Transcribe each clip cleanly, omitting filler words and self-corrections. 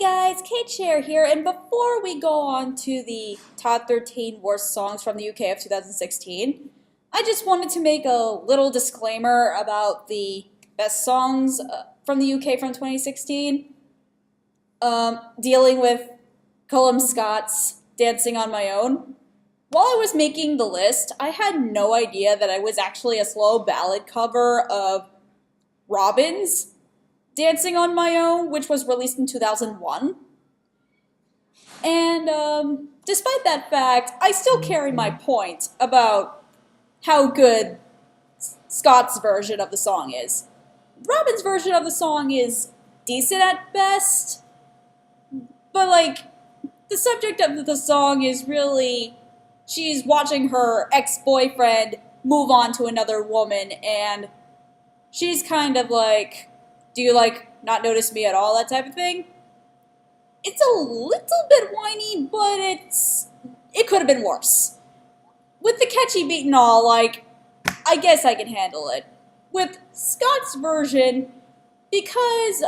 Guys, Cher here, and before we go on to the top 13 worst songs from the UK of 2016, I just wanted to make a little disclaimer about the best songs from the UK from 2016, dealing with Callum Scott's Dancing on My Own. While I was making the list, I had no idea that it was actually a slow ballad cover of Robin's Dancing on My Own, which was released in 2001. And despite that fact, I still carry my point about how good Scott's version of the song is. Robin's version of the song is decent at best, but the subject of the song is really she's watching her ex-boyfriend move on to another woman, and she's kind of like, do you not notice me at all, that type of thing. It's a little bit whiny, but it could have been worse. With the catchy beat and all, I guess I can handle it. With Scott's version, because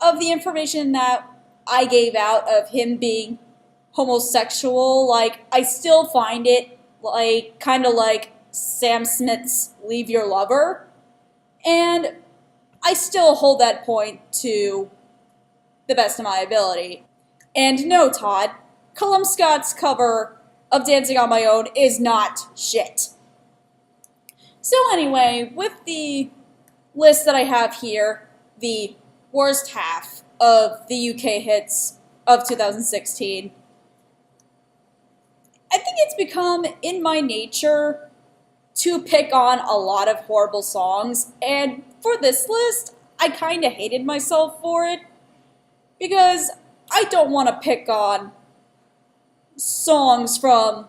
of the information that I gave out of him being homosexual, I still find it kind of like Sam Smith's Leave Your Lover, and I still hold that point to the best of my ability. And no, Todd, Callum Scott's cover of Dancing on My Own is not shit. So anyway, with the list that I have here, the worst half of the UK hits of 2016, I think it's become in my nature to pick on a lot of horrible songs, and for this list, I kind of hated myself for it, because I don't want to pick on songs from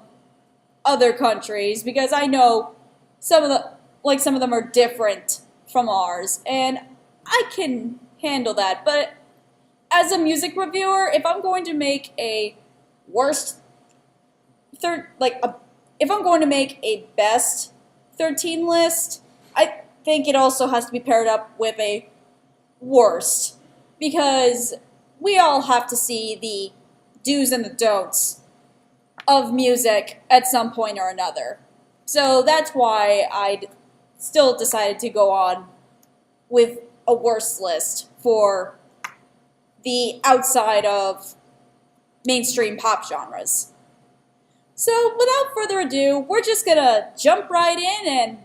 other countries, because I know some of them are different from ours, and I can handle that. But as a music reviewer, if I'm going to make a best 13 list, I think it also has to be paired up with a worst, because we all have to see the do's and the don'ts of music at some point or another. So that's why I still decided to go on with a worst list for the outside of mainstream pop genres. So without further ado, we're just gonna jump right in, and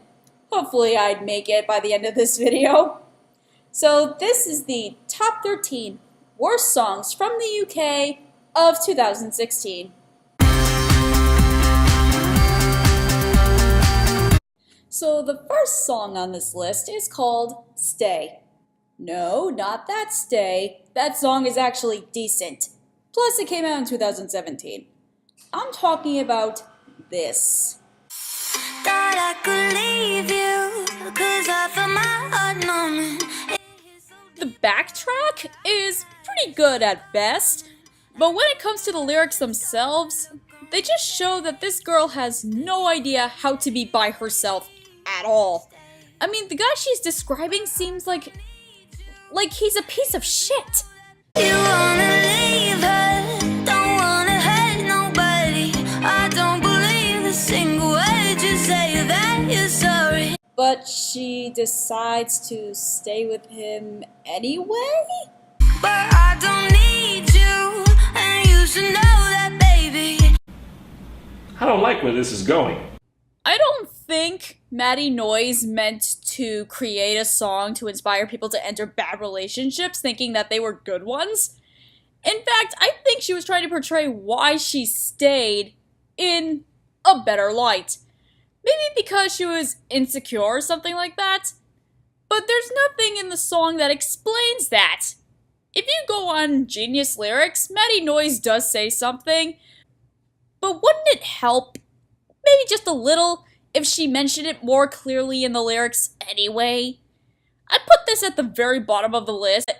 hopefully I'd make it by the end of this video. So this is the top 13 worst songs from the UK of 2016. So the first song on this list is called Stay. No, not that Stay. That song is actually decent. Plus it came out in 2017. I'm talking about this. Thought I could leave you, 'cause I felt my heart numbing. The backtrack is pretty good at best, but when it comes to the lyrics themselves, they just show that this girl has no idea how to be by herself at all. I mean, the guy she's describing seems like he's a piece of shit. You wanna leave her, don't wanna hurt nobody. I don't believe a single word you say that you're sorry. But she decides to stay with him anyway? But I don't need you, and you should know that, baby. I don't like where this is going. I don't think Maddie Noise meant to create a song to inspire people to enter bad relationships thinking that they were good ones. In fact, I think she was trying to portray why she stayed in a better light. Maybe because she was insecure or something like that. But there's nothing in the song that explains that. If you go on Genius Lyrics, Maddie Noise does say something. But wouldn't it help, maybe just a little, if she mentioned it more clearly in the lyrics anyway? I put this at the very bottom of the list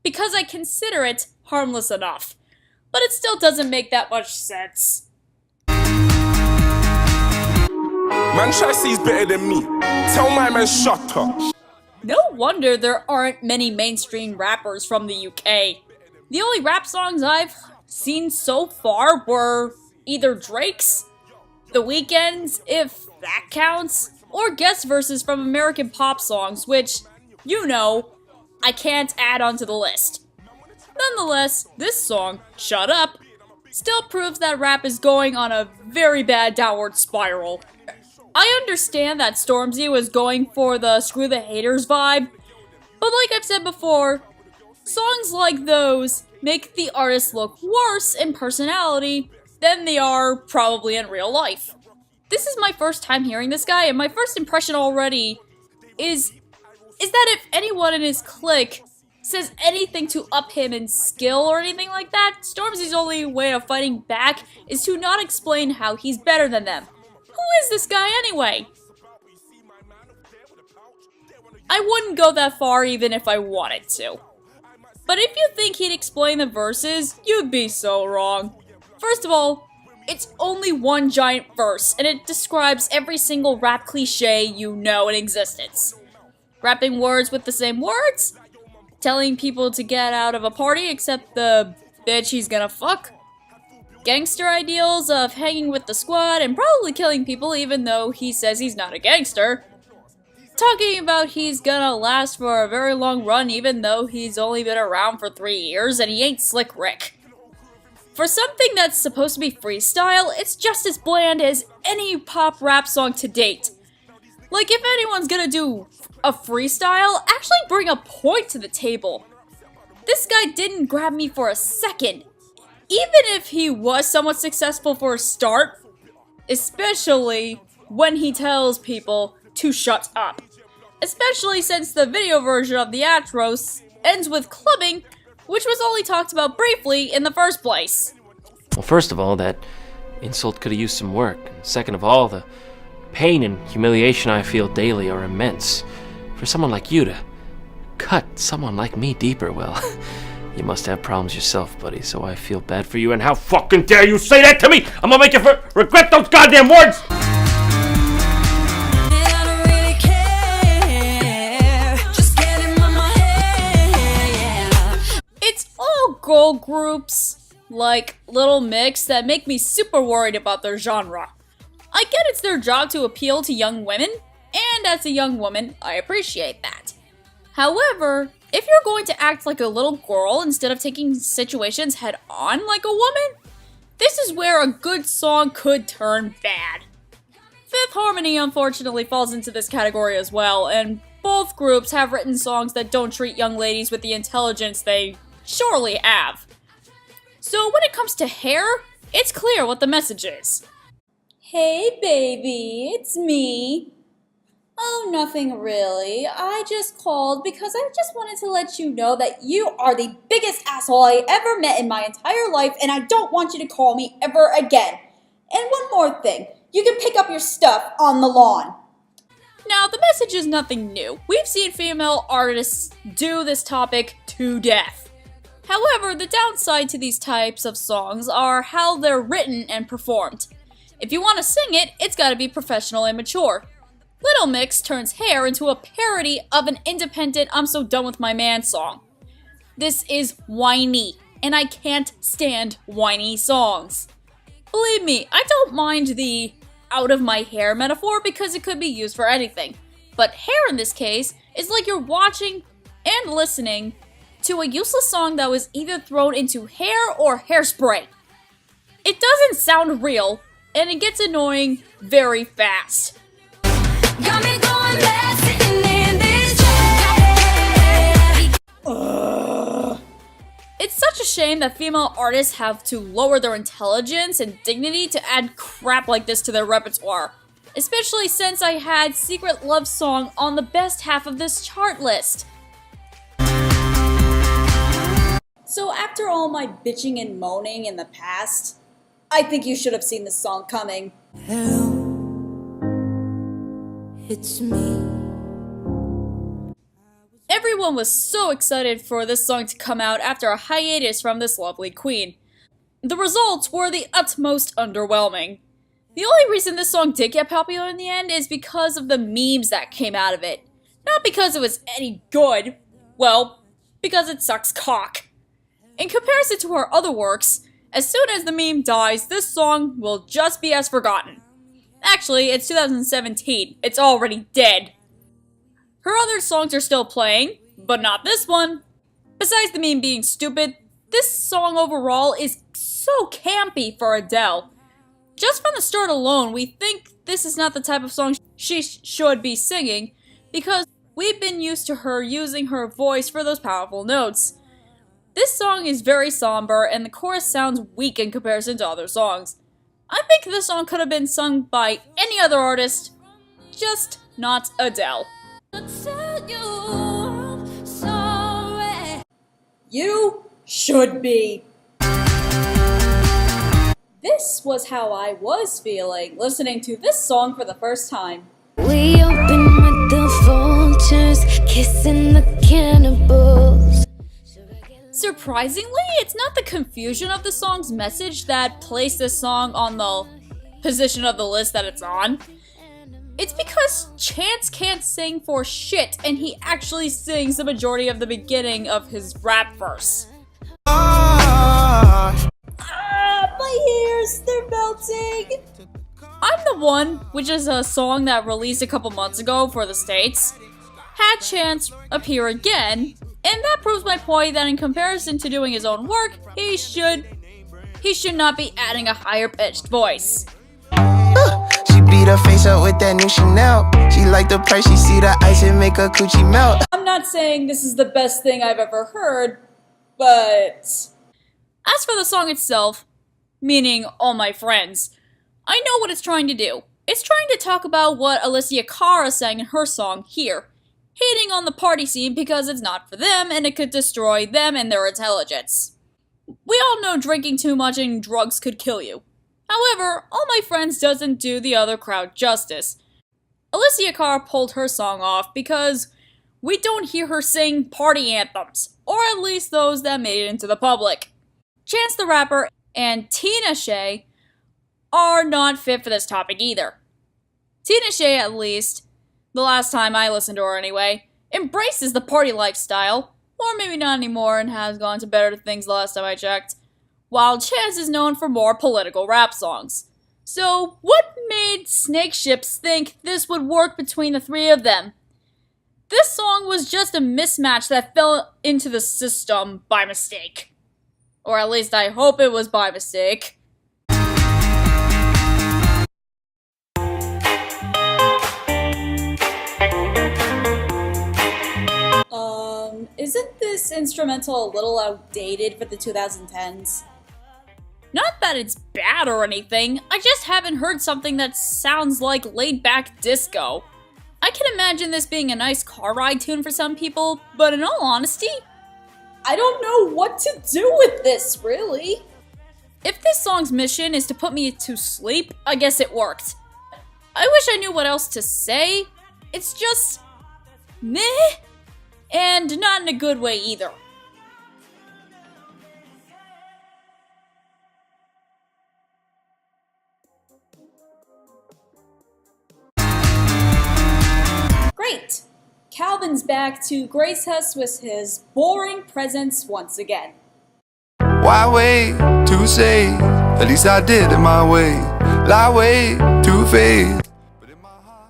because I consider it harmless enough. But it still doesn't make that much sense. Man try to say he's better than me. Tell my man shut up. No wonder there aren't many mainstream rappers from the UK. The only rap songs I've seen so far were either Drake's, The Weeknd's, if that counts, or guest verses from American pop songs, which, you know, I can't add onto the list. Nonetheless, this song, Shut Up, still proves that rap is going on a very bad downward spiral. I understand that Stormzy was going for the screw the haters vibe, but like I've said before, songs like those make the artists look worse in personality than they are probably in real life. This is my first time hearing this guy, and my first impression already is that if anyone in his clique says anything to up him in skill or anything like that, Stormzy's only way of fighting back is to not explain how he's better than them. Who is this guy anyway? I wouldn't go that far even if I wanted to. But if you think he'd explain the verses, you'd be so wrong. First of all, it's only one giant verse, and it describes every single rap cliche you know in existence. Rapping words with the same words, telling people to get out of a party except the bitch he's gonna fuck, gangster ideals of hanging with the squad and probably killing people even though he says he's not a gangster, talking about he's gonna last for a very long run even though he's only been around for 3 years and he ain't Slick Rick. For something that's supposed to be freestyle, it's just as bland as any pop rap song to date. Like, if anyone's gonna do a freestyle, actually bring a point to the table. This guy didn't grab me for a second. Even if he was somewhat successful for a start, especially when he tells people to shut up. Especially since the video version of the outro ends with clubbing, which was only talked about briefly in the first place. Well, first of all, that insult could have used some work. And second of all, the pain and humiliation I feel daily are immense. For someone like you to cut someone like me deeper, well, you must have problems yourself, buddy, so I feel bad for you, and how fucking dare you say that to me! I'm gonna make you regret those goddamn words! It's all girl groups, like Little Mix, that make me super worried about their genre. I get it's their job to appeal to young women, and as a young woman, I appreciate that. However, if you're going to act like a little girl instead of taking situations head on like a woman, this is where a good song could turn bad. Fifth Harmony unfortunately falls into this category as well, and both groups have written songs that don't treat young ladies with the intelligence they surely have. So when it comes to Hair, it's clear what the message is. Hey baby, it's me. Oh, nothing really. I just called because I just wanted to let you know that you are the biggest asshole I ever met in my entire life, and I don't want you to call me ever again. And one more thing, you can pick up your stuff on the lawn. Now, the message is nothing new. We've seen female artists do this topic to death. However, the downside to these types of songs are how they're written and performed. If you want to sing it, it's gotta be professional and mature. Little Mix turns Hair into a parody of an independent I'm So Done With My Man song. This is whiny, and I can't stand whiny songs. Believe me, I don't mind the out of my hair metaphor because it could be used for anything. But Hair in this case is like you're watching and listening to a useless song that was either thrown into hair or hairspray. It doesn't sound real, and it gets annoying very fast. Got me going mad, sitting in this chair. It's such a shame that female artists have to lower their intelligence and dignity to add crap like this to their repertoire. Especially since I had Secret Love Song on the best half of this chart list. So after all my bitching and moaning in the past, I think you should have seen this song coming. Hello, it's me. Everyone was so excited for this song to come out after a hiatus from this lovely queen. The results were the utmost underwhelming. The only reason this song did get popular in the end is because of the memes that came out of it. Not because it was any good. Well, because it sucks cock. In comparison to her other works, as soon as the meme dies, this song will just be as forgotten. Actually, it's 2017. It's already dead. Her other songs are still playing, but not this one. Besides the meme being stupid, this song overall is so campy for Adele. Just from the start alone, we think this is not the type of song she should be singing, because we've been used to her using her voice for those powerful notes. This song is very somber, and the chorus sounds weak in comparison to other songs. I think this song could have been sung by any other artist, just not Adele. You should be. This was how I was feeling listening to this song for the first time. We open with the vultures, kissing the cannibals. Surprisingly, it's not the confusion of the song's message that placed this song on the position of the list that it's on. It's because Chance can't sing for shit, and he actually sings the majority of the beginning of his rap verse. My ears, they're melting. I'm the One, which is a song that released a couple months ago for the States, had Chance appear again, and that proves my point that in comparison to doing his own work, he should not be adding a higher pitched voice. She beat her face up with that new Chanel. She like the price, she see the ice and make her coochie melt. I'm not saying this is the best thing I've ever heard, but as for the song itself, meaning All My Friends, I know what it's trying to do. It's trying to talk about what Alicia Cara sang in her song Here, hating on the party scene because it's not for them and it could destroy them and their intelligence. We all know drinking too much and drugs could kill you. However, All My Friends doesn't do the other crowd justice. Alicia Cara pulled her song off because we don't hear her sing party anthems, or at least those that made it into the public. Chance the Rapper and Tina Shea are not fit for this topic either. Tina Shea, at least, the last time I listened to her anyway, embraces the party lifestyle, or maybe not anymore and has gone to better things the last time I checked, while Chance is known for more political rap songs. So, what made Snake Ships think this would work between the three of them? This song was just a mismatch that fell into the system by mistake. Or at least I hope it was by mistake. Isn't this instrumental a little outdated for the 2010s? Not that it's bad or anything, I just haven't heard something that sounds like laid-back disco. I can imagine this being a nice car ride tune for some people, but in all honesty, I don't know what to do with this, really. if this song's mission is to put me to sleep, I guess it worked. I wish I knew what else to say. It's just meh, and not in a good way either. Great! Calvin's back to grace us with his boring presence once again. Why wait to say? At least I did it my way. Lie way to fade.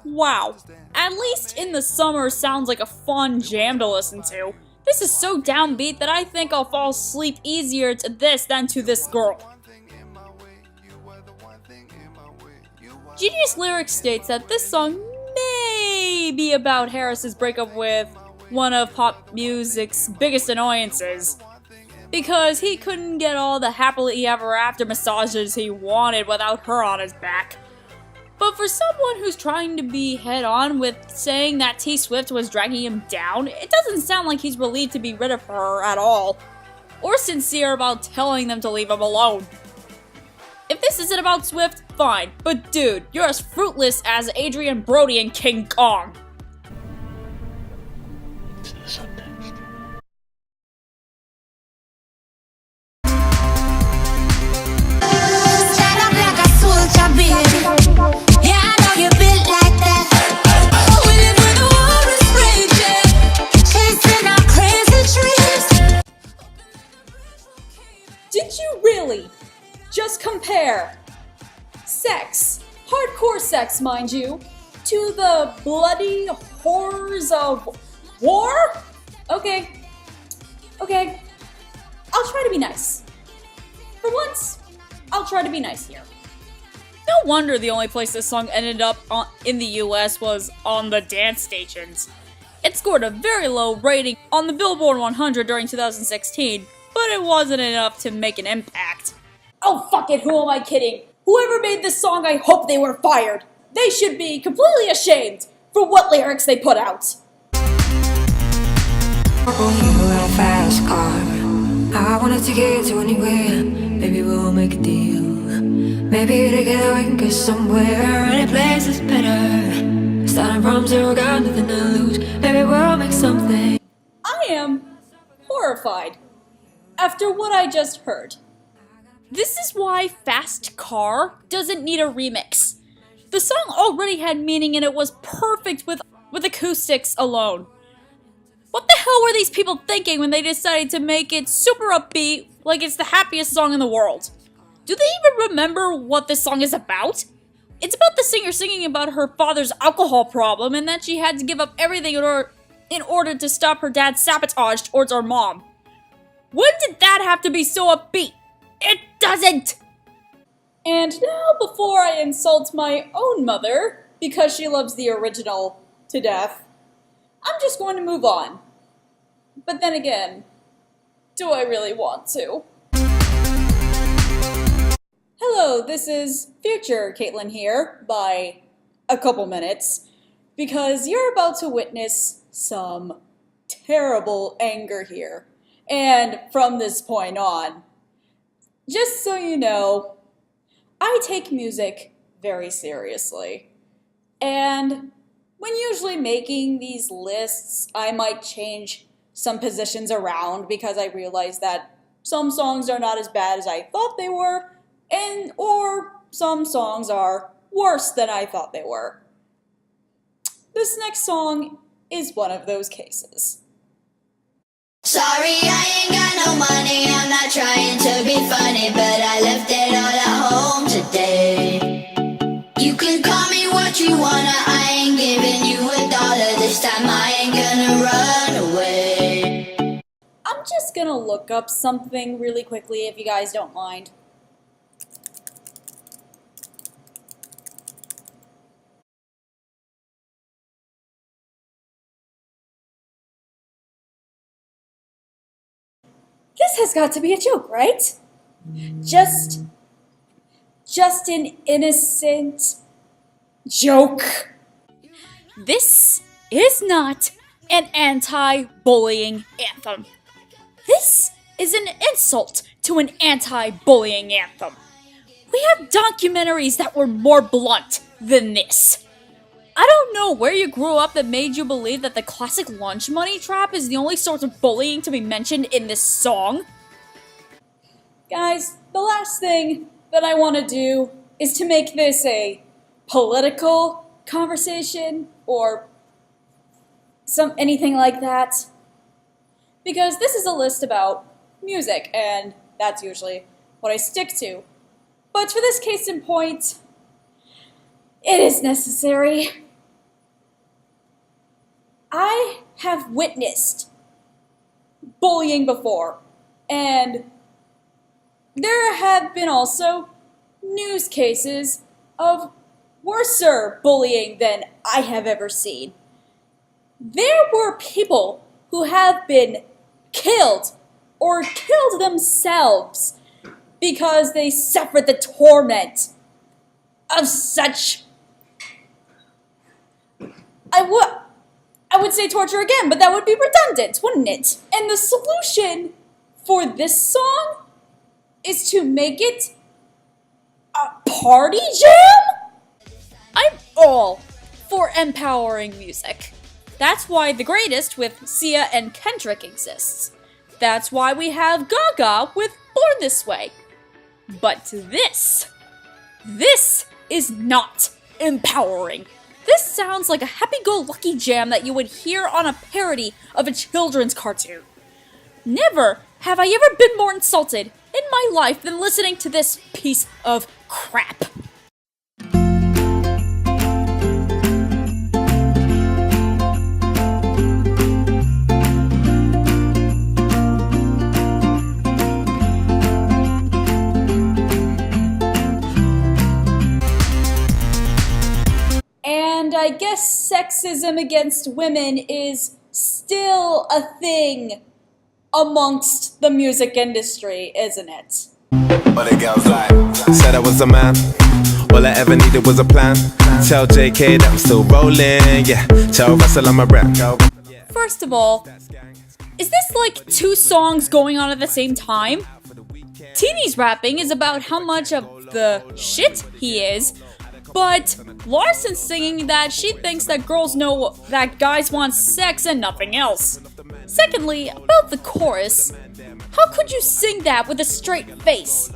Wow, at least In the Summer sounds like a fun jam to listen to. This is so downbeat that I think I'll fall asleep easier to this than to this girl. Genius Lyrics states that this song may be about Harris's breakup with one of pop music's biggest annoyances, because he couldn't get all the happily ever after massages he wanted without her on his back. But for someone who's trying to be head-on with saying that T Swift was dragging him down, it doesn't sound like he's relieved to be rid of her at all, or sincere about telling them to leave him alone. If this isn't about Swift, fine, but dude, you're as fruitless as Adrian Brody in King Kong. Into the subtext. Stand up like a soldier, baby. Yeah, I know you built like that. We live where the war is raging, chasing our crazy dreams. Cher. Sex. Hardcore sex, mind you. To the bloody horrors of war? Okay. I'll try to be nice. For once, I'll try to be nice here. No wonder the only place this song ended up in the US was on the dance stations. It scored a very low rating on the Billboard 100 during 2016, but it wasn't enough to make an impact. Oh fuck it, who am I kidding? Whoever made this song, I hope they were fired. They should be completely ashamed for what lyrics they put out. A fast car. I wanna take it to anywhere. Maybe we'll make a deal. Maybe together we can get somewhere. Any place is better. Starting from zero, got nothing to lose. Maybe we'll make something. I am horrified after what I just heard. This is why Fast Car doesn't need a remix. The song already had meaning and it was perfect with acoustics alone. What the hell were these people thinking when they decided to make it super upbeat, like it's the happiest song in the world? Do they even remember what this song is about? It's about the singer singing about her father's alcohol problem and that she had to give up everything in order to stop her dad's sabotage towards her mom. When did that have to be so upbeat? It doesn't! And now, before I insult my own mother, because she loves the original to death, I'm just going to move on. But then again, do I really want to? Hello, this is future Caitlin here, by a couple minutes, because you're about to witness some terrible anger here. And from this point on, just so you know, I take music very seriously. And when usually making these lists, I might change some positions around because I realize that some songs are not as bad as I thought they were, or some songs are worse than I thought they were. This next song is one of those cases. Sorry, I ain't got no money. I'm not trying to be funny, but I left it all at home today. You can call me what you wanna. I ain't giving you $1 this time. I ain't gonna run away. I'm just gonna look up something really quickly if you guys don't mind. This has got to be a joke, right? Just an innocent joke. This is not an anti-bullying anthem. This is an insult to an anti-bullying anthem. We have documentaries that were more blunt than this. I don't know where you grew up that made you believe that the classic lunch money trap is the only sort of bullying to be mentioned in this song. Guys, the last thing that I want to do is to make this a political conversation or anything like that. Because this is a list about music, and that's usually what I stick to. But for this case in point, it is necessary. I have witnessed bullying before, and there have been also news cases of worser bullying than I have ever seen. There were people who have been killed or killed themselves because they suffered the torment of such... I would say torture again, but that would be redundant, wouldn't it? And the solution for this song is to make it a party jam? I'm all for empowering music. That's why The Greatest with Sia and Kendrick exists. That's why we have Gaga with Born This Way. But this is not empowering. This sounds like a happy-go-lucky jam that you would hear on a parody of a children's cartoon. Never have I ever been more insulted in my life than listening to this piece of crap. And I guess sexism against women is still a thing amongst the music industry, isn't it? But the girls like, said I was a man. All I ever needed was a plan. Tell JK that I'm still rolling, yeah. Tell Russell I'm a rap. First of all, is this like 2 songs going on at the same time? Teeny's rapping is about how much of the shit he is, but Larson's singing that she thinks that girls know that guys want sex and nothing else. Secondly, about the chorus, how could you sing that with a straight face?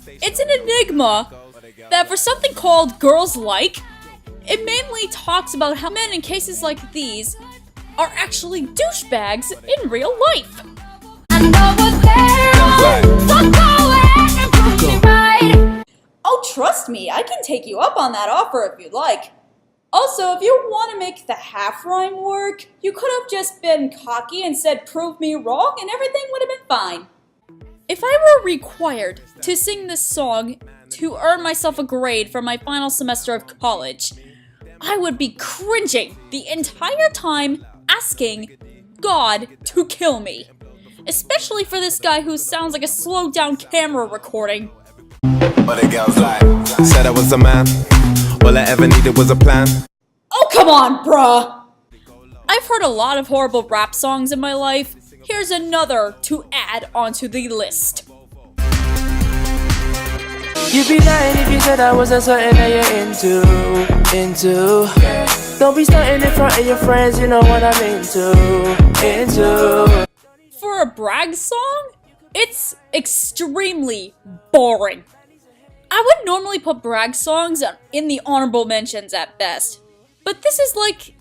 It's an enigma that for something called Girls Like, it mainly talks about how men in cases like these are actually douchebags in real life. Oh, trust me, I can take you up on that offer if you'd like. Also, if you want to make the half rhyme work, you could have just been cocky and said prove me wrong and everything would have been fine. If I were required to sing this song to earn myself a grade for my final semester of college, I would be cringing the entire time asking God to kill me. Especially for this guy who sounds like a slowed down camera recording. But the girls like, said I was a man. All I ever needed was a plan. Oh, come on, bruh! I've heard a lot of horrible rap songs in my life. Here's another to add onto the list. You'd be lying if you said I wasn't something that you're into. Don't be starting in front of your friends, you know what I'm into. For a brag song, it's extremely boring. I would normally put brag songs in the honorable mentions at best. But this is like,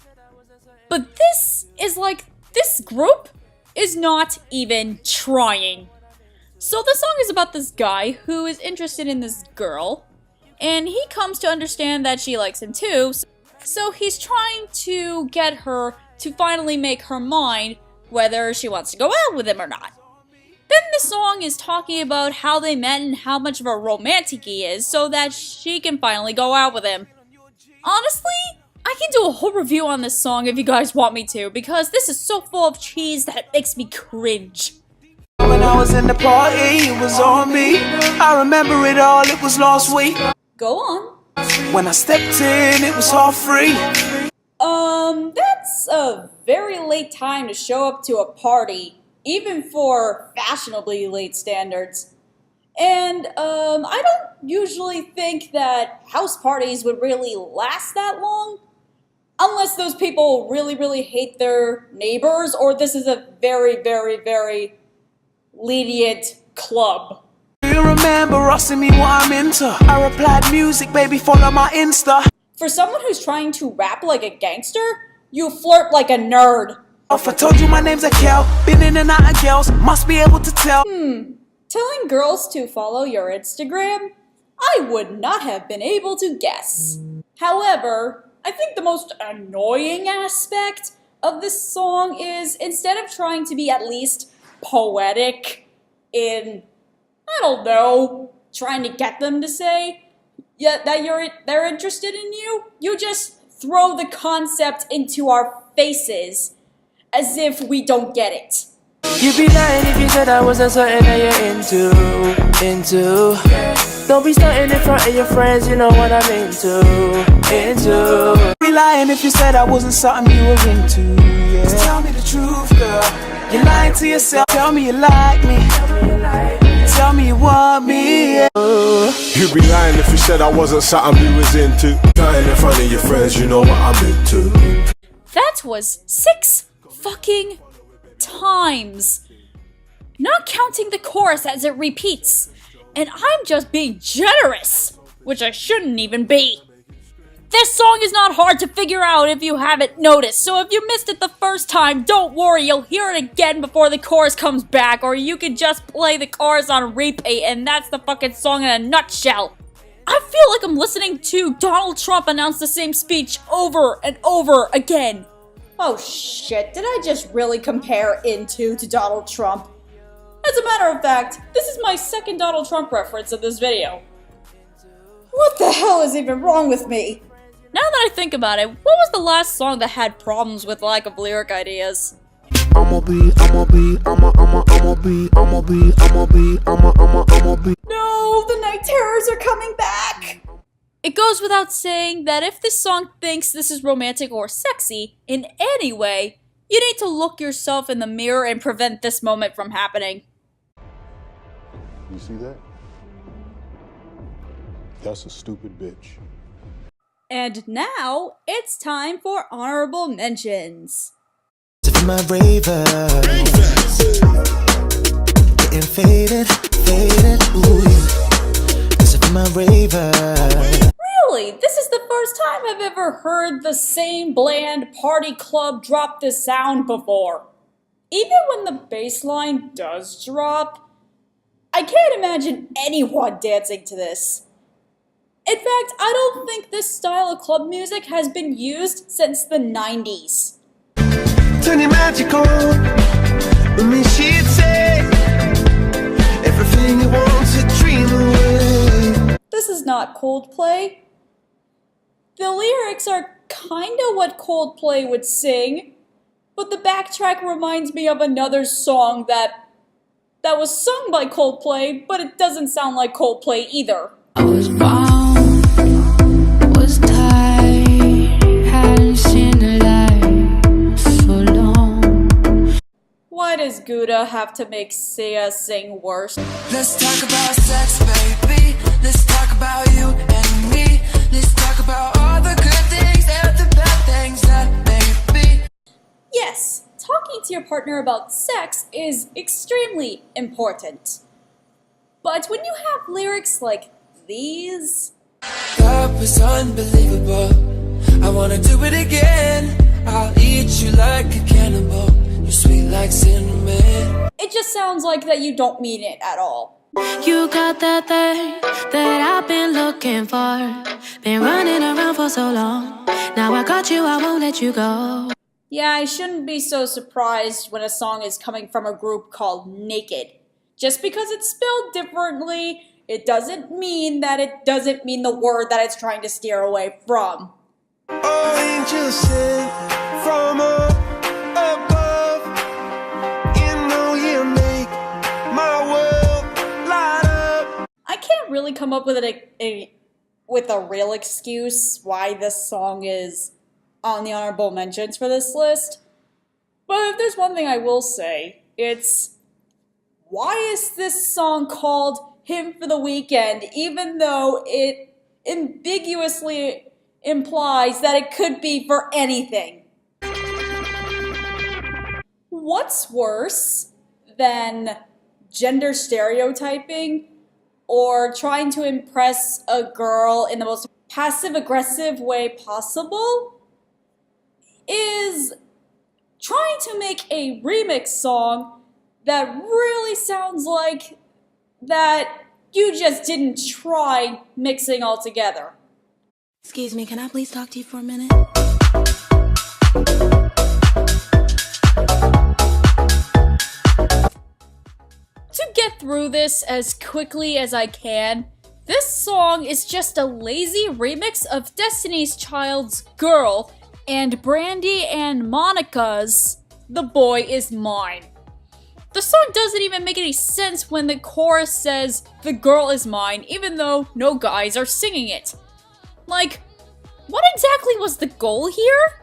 this group is not even trying. So the song is about this guy who is interested in this girl, and he comes to understand that she likes him too, so he's trying to get her to finally make her mind whether she wants to go out with him or not. Then the song is talking about how they met and how much of a romantic he is so that she can finally go out with him. Honestly, I can do a whole review on this song if you guys want me to, because this is so full of cheese that it makes me cringe. When I was in the party, it was on me. I remember it all, it was last week. Go on. When I stepped in, it was all free. That's a very late time to show up to a party, even for fashionably late standards. And, I don't usually think that house parties would really last that long. Unless those people really, really hate their neighbors, or this is a very, very, very lenient club. Do you remember asking me what I'm into? I replied, music, baby, follow my Insta. For someone who's trying to rap like a gangster, you flirt like a nerd. If I told you my name's Akel, been in and out of girls, must be able to tell. Telling girls to follow your Instagram? I would not have been able to guess. However, I think the most annoying aspect of this song is, instead of trying to be at least poetic in, I don't know, trying to get them to say that they're interested in you, you just throw the concept into our faces as if we don't get it. You'd be lying if you said I wasn't something that you're into. Don't be starting in front of your friends, you know what I'm into. Be lying if you said I wasn't something you were into, yeah. So tell me the truth, girl. You're lying to yourself. Tell me you like me. Tell me you want me, yeah. You'd be lying if you said I wasn't something you was into. Starting in front of your friends, you know what I'm into. That was 6 fucking times. Not counting the chorus as it repeats. And I'm just being generous, which I shouldn't even be. This song is not hard to figure out if you haven't noticed, so if you missed it the first time, don't worry, you'll hear it again before the chorus comes back, or you can just play the chorus on repeat, and that's the fucking song in a nutshell. I feel like I'm listening to Donald Trump announce the same speech over and over again. Oh shit, did I just really compare Into to Donald Trump? As a matter of fact, this is my second Donald Trump reference in this video. What the hell is even wrong with me? Now that I think about it, what was the last song that had problems with lack of lyric ideas? I'ma be. No, the Night Terrors are coming back! It goes without saying that if this song thinks this is romantic or sexy in any way, you need to look yourself in the mirror and prevent this moment from happening. You see that? That's a stupid bitch. And now, it's time for honorable mentions. My raver, getting faded, ooh. This is my raver. Really? This is the first time I've ever heard the same bland party club drop this sound before. Even when the bass line does drop, I can't imagine anyone dancing to this. In fact, I don't think this style of club music has been used since the 90s. Turn your magic on with me, she'd say everything you want to dream away. This is not Coldplay. The lyrics are kinda what Coldplay would sing, but the backtrack reminds me of another song that was sung by Coldplay, but it doesn't sound like Coldplay either. I was bound, was tied, hadn't seen the light for long. Why does Gouda have to make Sia sing worse? Let's talk about sex, baby. Let's talk about you and me. Let's talk about all the good things and the bad things that may be. Yes, talking to your partner about sex is extremely important. But when you have lyrics like these, That was unbelievable. I wanna do it again. I'll eat you like a cannibal. You're sweet like cinnamon. it just sounds like that you don't mean it at all. You got that thing that I've been looking for. Been running around for so long. Now I got you, I won't let you go. Yeah, I shouldn't be so surprised when a song is coming from a group called Naked. Just because it's spelled differently, it doesn't mean that it doesn't mean the word that it's trying to steer away from. Oh, angels sent from up above. You know you make my world light up. I can't really come up with a real excuse why this song is on the honorable mentions for this list. But if there's one thing I will say, it's why is this song called Hymn for the Weekend, even though it ambiguously implies that it could be for anything? What's worse than gender stereotyping or trying to impress a girl in the most passive-aggressive way possible is trying to make a remix song that really sounds like that you just didn't try mixing all together. Excuse me, can I please talk to you for a minute? To get through this as quickly as I can, this song is just a lazy remix of Destiny's Child's Girl and Brandy and Monica's The Boy Is Mine. The song doesn't even make any sense when the chorus says, "The girl is mine," even though no guys are singing it. Like, what exactly was the goal here?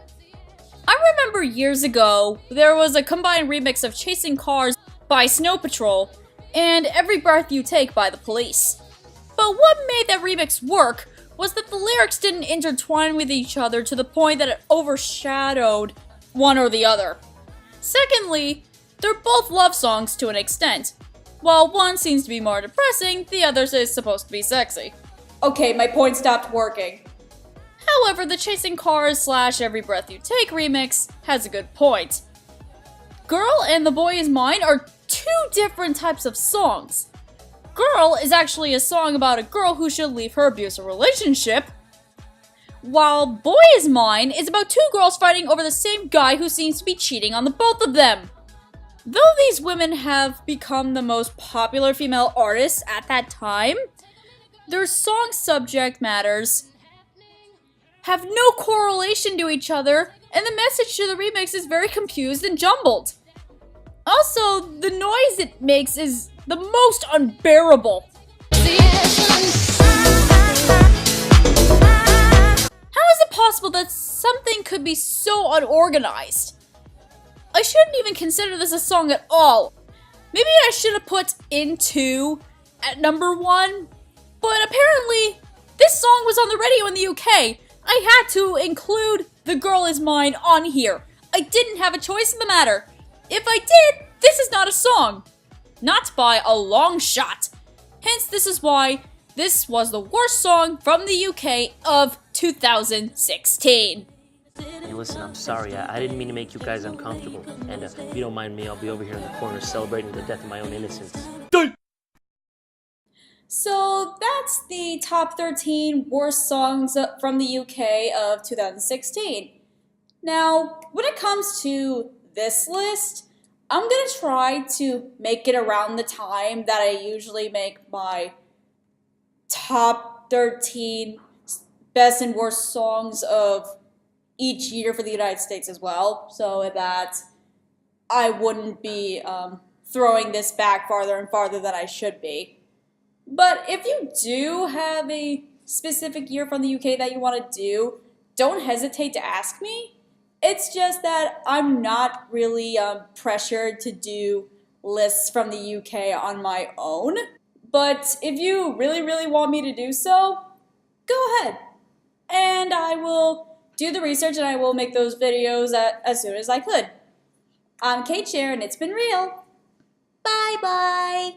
I remember years ago, there was a combined remix of Chasing Cars by Snow Patrol and Every Breath You Take by the Police. But what made that remix work was that the lyrics didn't intertwine with each other to the point that it overshadowed one or the other. Secondly, they're both love songs to an extent. While one seems to be more depressing, the other is supposed to be sexy. Okay, my point stopped working. However, the Chasing Cars / Every Breath You Take remix has a good point. Girl and The Boy Is Mine are two different types of songs. Girl is actually a song about a girl who should leave her abusive relationship, while Boy Is Mine is about two girls fighting over the same guy who seems to be cheating on the both of them. Though these women have become the most popular female artists at that time, their song subject matters have no correlation to each other, and the message to the remix is very confused and jumbled. Also, the noise it makes is the most unbearable. How is it possible that something could be so unorganized? I shouldn't even consider this a song at all. Maybe I should have put Into at number 1, but apparently this song was on the radio in the UK. I had to include The Girl Is Mine on here. I didn't have a choice in the matter. If I did, this is not a song. Not by a long shot. Hence, this is why this was the worst song from the UK of 2016. Hey, listen, I'm sorry. I didn't mean to make you guys uncomfortable. And if you don't mind me, I'll be over here in the corner celebrating the death of my own innocence. So that's the top 13 worst songs from the UK of 2016. Now, when it comes to this list, I'm gonna try to make it around the time that I usually make my top 13 best and worst songs of each year for the United States as well, so that I wouldn't be throwing this back farther and farther than I should be. But if you do have a specific year from the UK that you want to do, don't hesitate to ask me. It's just that I'm not really pressured to do lists from the UK on my own. But if you really, really want me to do so, go ahead. And I will do the research and I will make those videos as soon as I could. I'm Cait, Cher, and it's been real. Bye-bye.